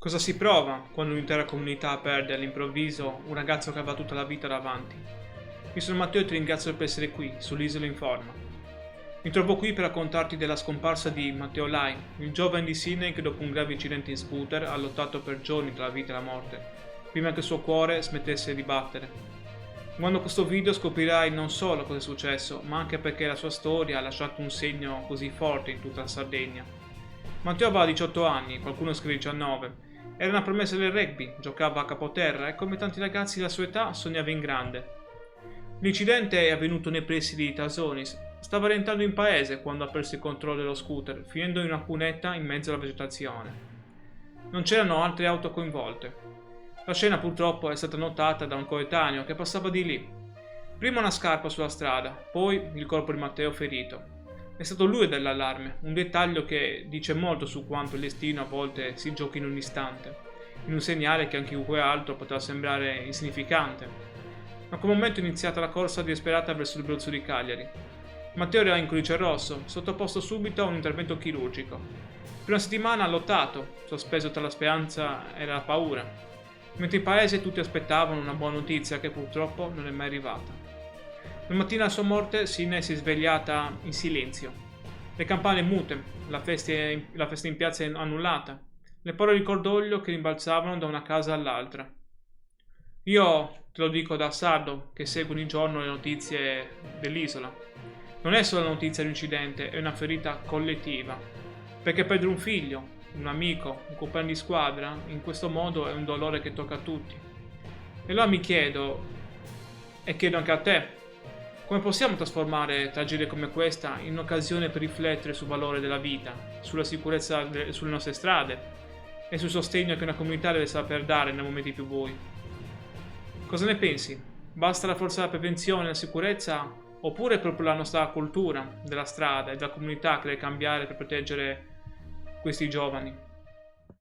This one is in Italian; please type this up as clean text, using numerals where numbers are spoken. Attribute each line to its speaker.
Speaker 1: Cosa si prova quando un'intera comunità perde all'improvviso un ragazzo che aveva tutta la vita davanti? Io sono Matteo e ti ringrazio per essere qui, sull'Isola in Forma. Mi trovo qui per raccontarti della scomparsa di Matteo Lai, il giovane di Sydney che dopo un grave incidente in scooter ha lottato per giorni tra la vita e la morte, prima che il suo cuore smettesse di battere. Guardando questo video scoprirai non solo cosa è successo, ma anche perché la sua storia ha lasciato un segno così forte in tutta la Sardegna. Matteo aveva 18 anni, qualcuno scrive 19. Era una promessa del rugby, giocava a capoterra e come tanti ragazzi della sua età sognava in grande. L'incidente è avvenuto nei pressi di Tasonis. Stava rientrando in paese quando ha perso il controllo dello scooter, finendo in una cunetta in mezzo alla vegetazione. Non c'erano altre auto coinvolte. La scena purtroppo è stata notata da un coetaneo che passava di lì. Prima una scarpa sulla strada, poi il corpo di Matteo ferito. È stato lui a dare l'allarme, un dettaglio che dice molto su quanto il destino a volte si giochi in un istante, in un segnale che a chiunque altro potrà sembrare insignificante. Ma a quel momento è iniziata la corsa disperata verso il Bruzzo di Cagliari. Matteo era in Croce Rosso, sottoposto subito a un intervento chirurgico. Per una settimana ha lottato, sospeso tra la speranza e la paura, mentre in paese tutti aspettavano una buona notizia che purtroppo non è mai arrivata. La mattina della sua morte Sydney si è svegliata in silenzio. Le campane mute, la festa in piazza è annullata, le parole di cordoglio che rimbalzavano da una casa all'altra. Io te lo dico da sardo che segue ogni giorno le notizie dell'isola. Non è solo la notizia di un incidente, è una ferita collettiva. Perché perdere un figlio, un amico, un compagno di squadra, in questo modo è un dolore che tocca a tutti. E allora mi chiedo, e chiedo anche a te, come possiamo trasformare tragedie come questa in un'occasione per riflettere sul valore della vita, sulla sicurezza sulle nostre strade e sul sostegno che una comunità deve saper dare nei momenti più bui? Cosa ne pensi? Basta rafforzare la prevenzione e la sicurezza oppure è proprio la nostra cultura della strada e della comunità che deve cambiare per proteggere questi giovani?